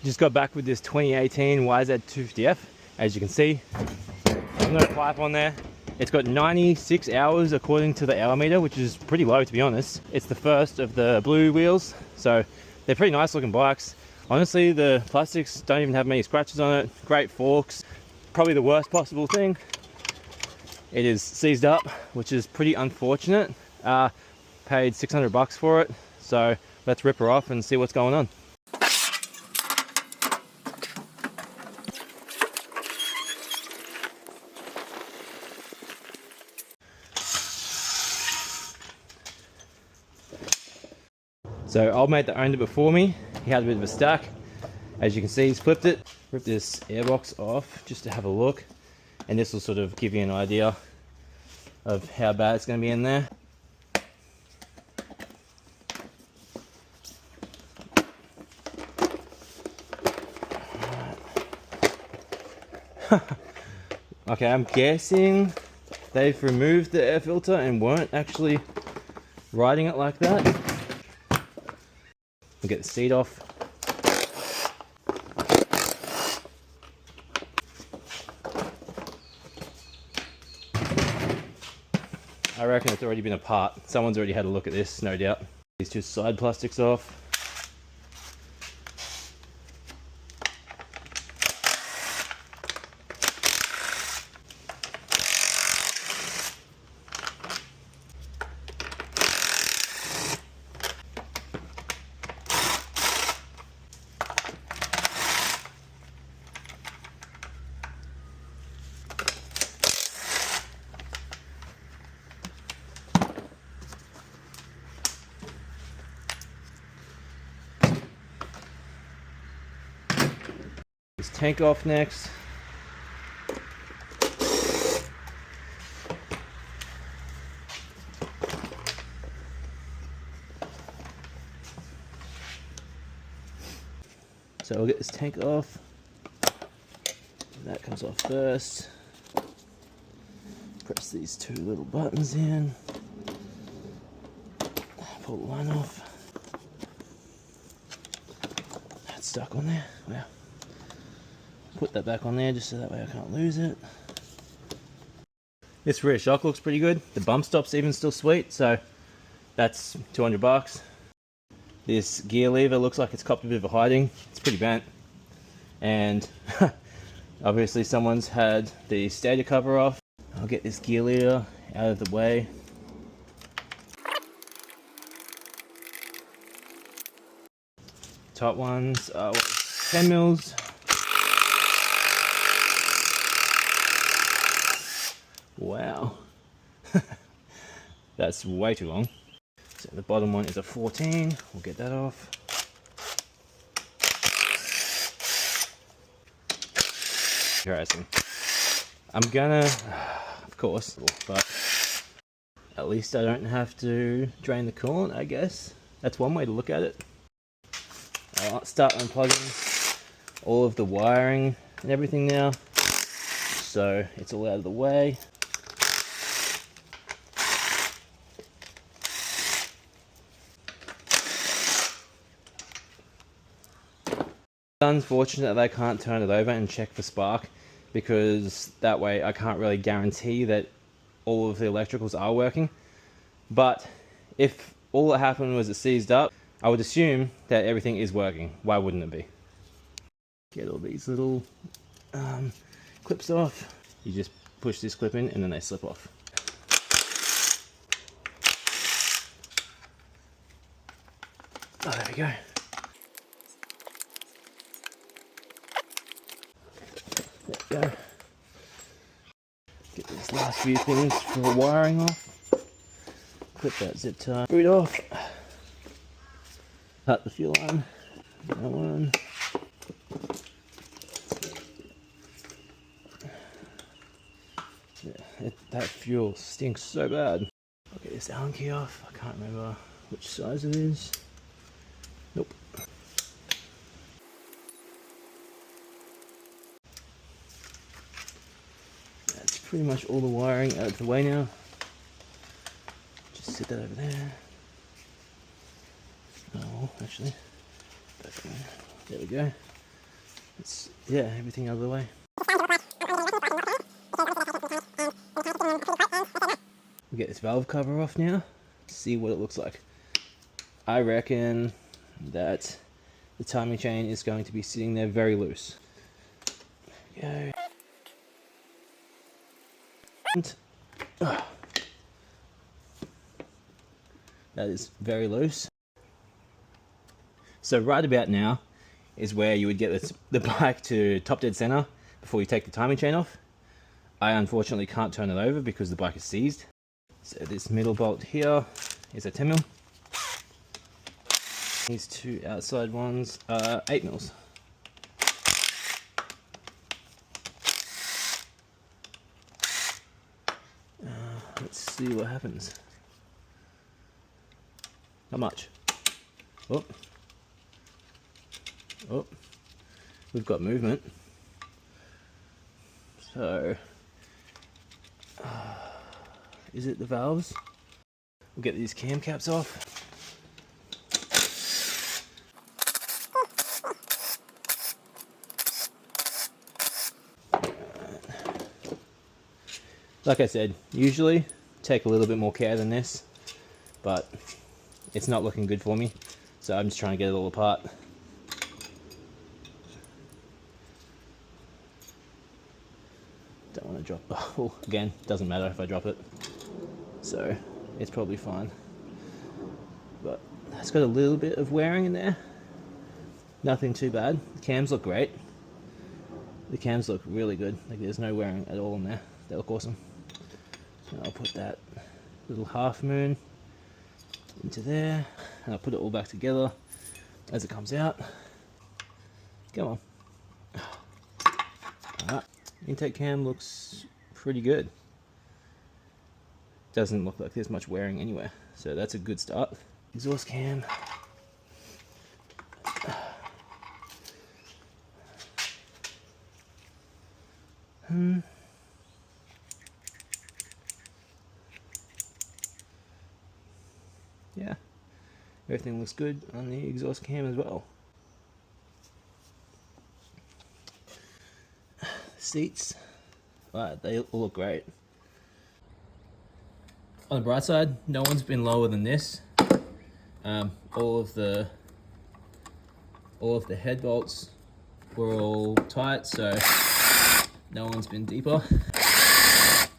Just got back with this 2018 yz250f. As you can see, there's no pipe on there. It's got 96 hours according to the hour meter, which is pretty low to be honest. It's the first of the blue wheels, so they're pretty nice looking bikes. Honestly, the plastics don't even have many scratches on it. Great forks. Probably the worst possible thing, it is seized up, which is pretty unfortunate. Paid 600 bucks for it, so let's rip her off and see what's going on. So old mate that owned it before me, he had a bit of a stack. As you can see, he's flipped it. Ripped this airbox off just to have a look, and this will sort of give you an idea of how bad it's going to be in there. Okay, I'm guessing they've removed the air filter and weren't actually riding it like that. We'll get the seat off. I reckon it's already been apart. Someone's already had a look at this, no doubt. These two side plastics off. This tank off next. So we'll get this tank off. That comes off first. Press these two little buttons in. Pull the line off. That's stuck on there. Wow. Put that back on there just so that way I can't lose it. This rear shock looks pretty good. The bump stop's even still sweet, so that's 200 bucks. This gear lever looks like it's copped a bit of a hiding. It's pretty bent. And obviously someone's had the stator cover off. I'll get this gear lever out of the way. Top ones are 10 mils. Wow, that's way too long. So the bottom one is a 14, we'll get that off. Interesting. I'm gonna, of course, but at least I don't have to drain the coolant, I guess. That's one way to look at it. I'll start unplugging all of the wiring and everything now, so it's all out of the way. It's unfortunate that they can't turn it over and check for spark, because that way I can't really guarantee that all of the electricals are working. But if all that happened was it seized up, I would assume that everything is working. Why wouldn't it be? Get all these little clips off. You just push this clip in and then they slip off. Oh, there we go. There we go. Get these last few things for wiring off. Clip that zip tie. Boot off. Cut the fuel line. That one. Yeah, that fuel stinks so bad. I'll get this Allen key off. I can't remember which size it is. Nope. That's pretty much all the wiring out of the way now. Just sit that over there. Oh, actually, there we go. It's, yeah, everything out of the way. We'll get this valve cover off now, see what it looks like. I reckon that the timing chain is going to be sitting there very loose. Go. And, that is very loose. So right about now is where you would get the bike to top dead center before you take the timing chain off. I unfortunately can't turn it over because the bike is seized. So this middle bolt here is a 10mm. These two outside ones are 8mm. Let's see what happens. Not much. Oh. Oh. We've got movement. So, is it the valves? We'll get these cam caps off. Like I said, usually take a little bit more care than this, but it's not looking good for me, so I'm just trying to get it all apart. Don't want to drop, oh, again, doesn't matter if I drop it, so it's probably fine. But it's got a little bit of wearing in there, nothing too bad. The cams look great. The cams look really good, like there's no wearing at all in there. They look awesome. So I'll put that little half moon into there, and I'll put it all back together as it comes out. Come on. Alright, intake cam looks pretty good. Doesn't look like there's much wearing anywhere, so that's a good start. Exhaust cam. Yeah, everything looks good on the exhaust cam as well. Seats, right, they all look great. On the bright side, no one's been lower than this. All of the head bolts were all tight, so no one's been deeper.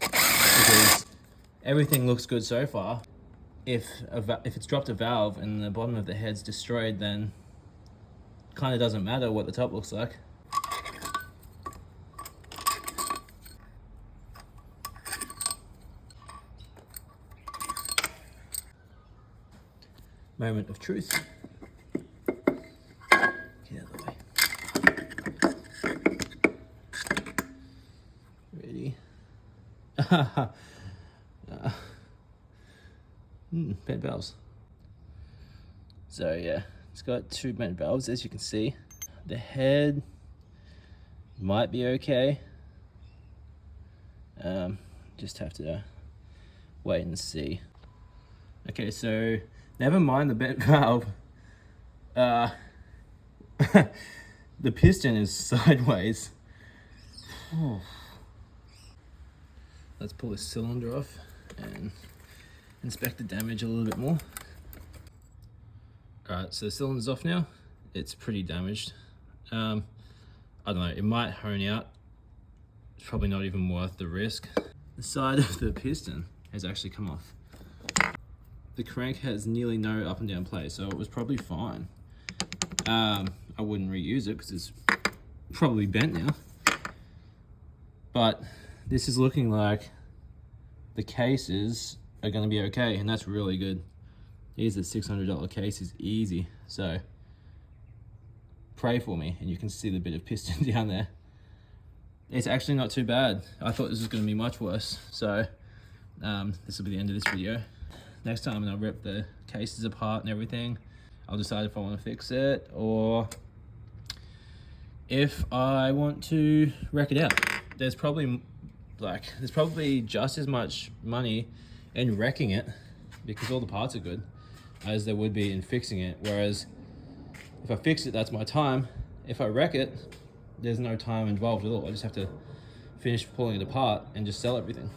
Because everything looks good so far. If it's dropped a valve and the bottom of the head's destroyed, then kind of doesn't matter what the top looks like. Moment of truth. Get out of the way. Ready? Bent valves. So yeah, it's got two bent valves, as you can see. The head might be okay. Just have to wait and see. Okay, so never mind the bent valve. The piston is sideways. Let's pull this cylinder off and inspect the damage a little bit more. Alright, so the cylinder's off now. It's pretty damaged. I don't know, it might hone out. It's probably not even worth the risk. The side of the piston has actually come off. The crank has nearly no up and down play, so it was probably fine. I wouldn't reuse it because it's probably bent now. But this is looking like the cases are going to be okay, and that's really good. These are $600 cases, easy. So pray for me, and you can see the bit of piston down there. It's actually not too bad. I thought this was going to be much worse. So this will be the end of this video. Next time I'll rip the cases apart and everything. I'll decide if I want to fix it or if I want to wreck it out. There's probably just as much money in wrecking it, because all the parts are good, as there would be in fixing it. Whereas if I fix it, that's my time. If I wreck it, there's no time involved at all. I just have to finish pulling it apart and just sell everything.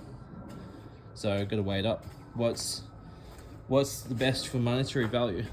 So I've got to weigh it up. What's the best for monetary value?